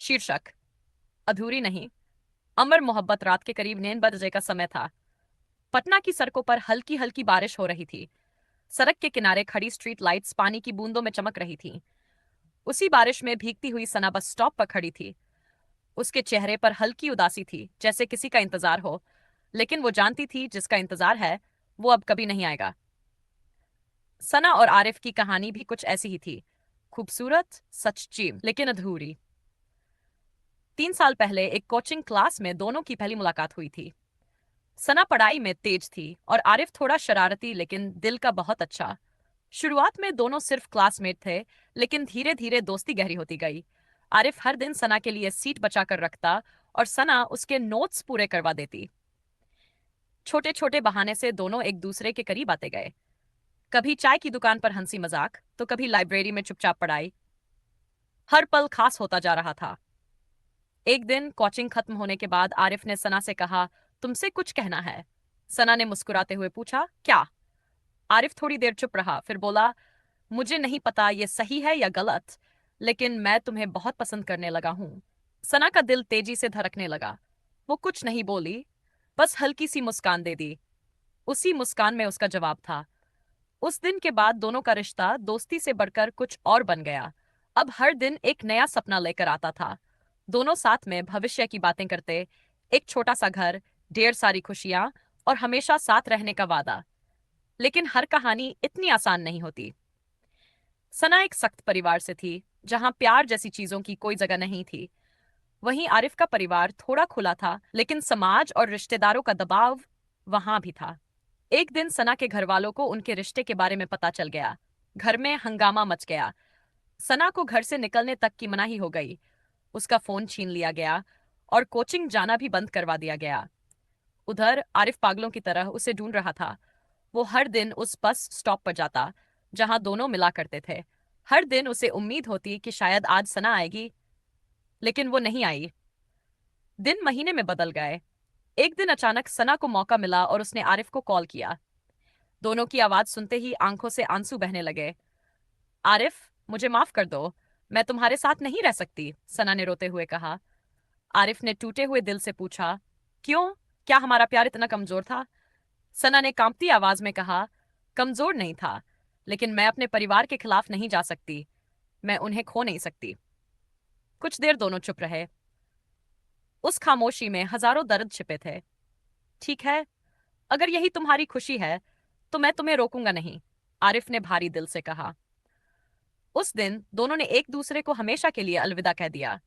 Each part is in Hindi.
शीर्षक अधूरी नहीं। अमर मोहब्बत। रात के करीब 9 बजे का समय था। पटना की सड़कों पर हल्की हल्की बारिश हो रही थी। सड़क के किनारे खड़ी स्ट्रीट लाइट्स पानी की बूंदों में चमक रही थीं। उसी बारिश में भीगती हुई सना बस स्टॉप पर खड़ी थी। उसके चेहरे पर हल्की उदासी थी, जैसे किसी का इंतजार हो, लेकिन वो जानती थी जिसका इंतजार है वो अब कभी नहीं आएगा। सना और आरिफ की कहानी भी कुछ ऐसी ही थी। खूबसूरत, सच्ची, लेकिन अधूरी। 3 साल पहले एक कोचिंग क्लास में दोनों की पहली मुलाकात हुई थी। सना पढ़ाई में तेज थी और आरिफ थोड़ा शरारती, लेकिन दिल का बहुत अच्छा। शुरुआत में दोनों सिर्फ क्लासमेट थे, लेकिन धीरे धीरे दोस्ती गहरी होती गई। आरिफ हर दिन सना के लिए सीट बचा कर रखता और सना उसके नोट्स पूरे करवा देती। छोटे छोटे बहाने से दोनों एक दूसरे के करीब आते गए। कभी चाय की दुकान पर हंसी मजाक, तो कभी लाइब्रेरी में चुपचाप पढ़ाई। हर पल खास होता जा रहा था। एक दिन कोचिंग खत्म होने के बाद आरिफ ने सना से कहा, तुमसे कुछ कहना है। सना ने मुस्कुराते हुए पूछा, क्या? आरिफ थोड़ी देर चुप रहा, फिर बोला, मुझे नहीं पता ये सही है या गलत, लेकिन मैं तुम्हें बहुत पसंद करने लगा हूं। सना का दिल तेजी से धड़कने लगा। वो कुछ नहीं बोली, बस हल्की सी मुस्कान दे दी। उसी मुस्कान में उसका जवाब था। उस दिन के बाद दोनों का रिश्ता दोस्ती से बढ़कर कुछ और बन गया। अब हर दिन एक नया सपना लेकर आता था। दोनों साथ में भविष्य की बातें करते। एक छोटा सा घर, ढेर सारी खुशियां और हमेशा साथ रहने का वादा। लेकिन हर कहानी इतनी आसान नहीं होती। सना एक सख्त परिवार से थी, जहां प्यार जैसी चीजों की कोई जगह नहीं थी। वहीं आरिफ का परिवार थोड़ा खुला था, लेकिन समाज और रिश्तेदारों का दबाव वहां भी था। एक दिन सना के घर वालों को उनके रिश्ते के बारे में पता चल गया। घर में हंगामा मच गया। सना को घर से निकलने तक की मनाही हो गई। उसका फोन छीन लिया गया और कोचिंग जाना भी बंद करवा दिया गया। उधर आरिफ पागलों की तरह उसे ढूंढ रहा था। वो हर दिन उस बस स्टॉप पर जाता जहां दोनों मिला करते थे। हर दिन उसे उम्मीद होती कि शायद आज सना आएगी, लेकिन वो नहीं आई। दिन महीने में बदल गए। एक दिन अचानक सना को मौका मिला और उसने आरिफ को कॉल किया। दोनों की आवाज सुनते ही आंखों से आंसू बहने लगे। आरिफ, मुझे माफ कर दो, मैं तुम्हारे साथ नहीं रह सकती, सना ने रोते हुए कहा। आरिफ ने टूटे हुए दिल से पूछा, क्यों? क्या हमारा प्यार इतना कमजोर था? सना ने कांपती आवाज में कहा, कमजोर नहीं था, लेकिन मैं अपने परिवार के खिलाफ नहीं जा सकती। मैं उन्हें खो नहीं सकती। कुछ देर दोनों चुप रहे। उस खामोशी में हजारों दर्द छिपे थे। ठीक है, अगर यही तुम्हारी खुशी है तो मैं तुम्हें रोकूंगा नहीं, आरिफ ने भारी दिल से कहा। उस दिन दोनों ने एक दूसरे को हमेशा के लिए अलविदा कह दिया।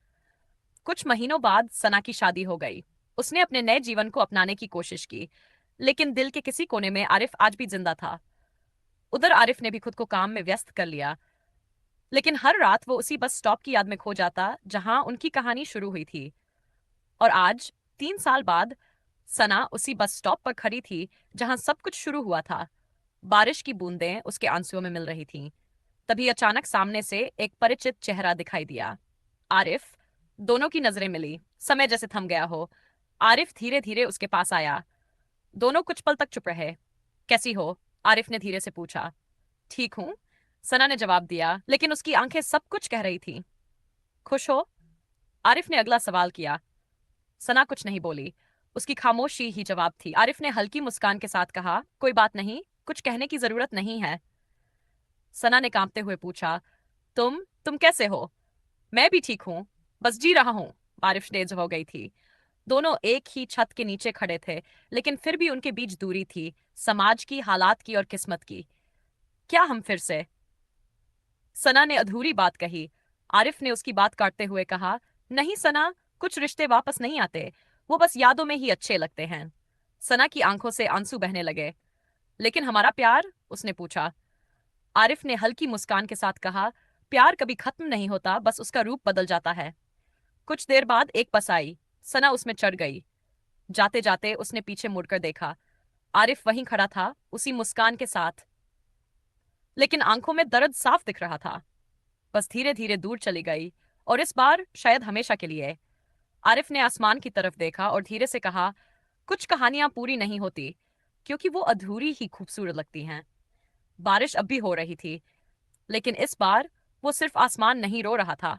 कुछ महीनों बाद सना की शादी हो गई। उसने अपने नए जीवन को अपनाने की कोशिश की, लेकिन दिल के किसी कोने में आरिफ आज भी जिंदा था। उधर आरिफ ने भी खुद को काम में व्यस्त कर लिया, लेकिन हर रात वो उसी बस स्टॉप की याद में खो जाता जहां उनकी कहानी शुरू हुई थी। और आज, 3 साल बाद, सना उसी बस स्टॉप पर खड़ी थी जहां सब कुछ शुरू हुआ था। बारिश की बूंदें उसके आंसुओं में मिल रही थीं। तभी अचानक सामने से एक परिचित चेहरा दिखाई दिया। आरिफ। दोनों की नजरें मिली, समय जैसे थम गया हो। आरिफ धीरे धीरे उसके पास आया। दोनों कुछ पल तक चुप रहे। कैसी हो? आरिफ ने धीरे से पूछा। ठीक हूं, सना ने जवाब दिया, लेकिन उसकी आंखें सब कुछ कह रही थीं। खुश हो? आरिफ ने अगला सवाल किया। सना कुछ नहीं बोली। उसकी खामोशी ही जवाब थी। आरिफ ने हल्की मुस्कान के साथ कहा, कोई बात नहीं, कुछ कहने की जरूरत नहीं है। सना ने कांपते हुए पूछा, तुम कैसे हो? मैं भी ठीक हूं, बस जी रहा हूं, आरिफ तेज हो गई थी। दोनों एक ही छत के नीचे खड़े थे, लेकिन फिर भी उनके बीच दूरी थी, समाज की, हालात की और किस्मत की। क्या हम फिर से? सना ने अधूरी बात कही। आरिफ ने उसकी बात काटते हुए कहा, नहीं सना, कुछ रिश्ते वापस नहीं आते, वो बस यादों में ही अच्छे लगते हैं। सना की आंखों से आंसू बहने लगे। लेकिन हमारा प्यार? उसने पूछा। आरिफ ने हल्की मुस्कान के साथ कहा, प्यार कभी खत्म नहीं होता, बस उसका रूप बदल जाता है। कुछ देर बाद एक बस आई। सना उसमें चढ़ गई। जाते जाते उसने पीछे मुड़कर देखा। आरिफ वहीं खड़ा था, उसी मुस्कान के साथ, लेकिन आंखों में दर्द साफ दिख रहा था। बस धीरे धीरे दूर चली गई, और इस बार शायद हमेशा के लिए। आरिफ ने आसमान की तरफ देखा और धीरे से कहा, कुछ कहानियां पूरी नहीं होती, क्योंकि वो अधूरी ही खूबसूरत लगती हैं। बारिश अब भी हो रही थी, लेकिन इस बार वो सिर्फ आसमान नहीं रो रहा था,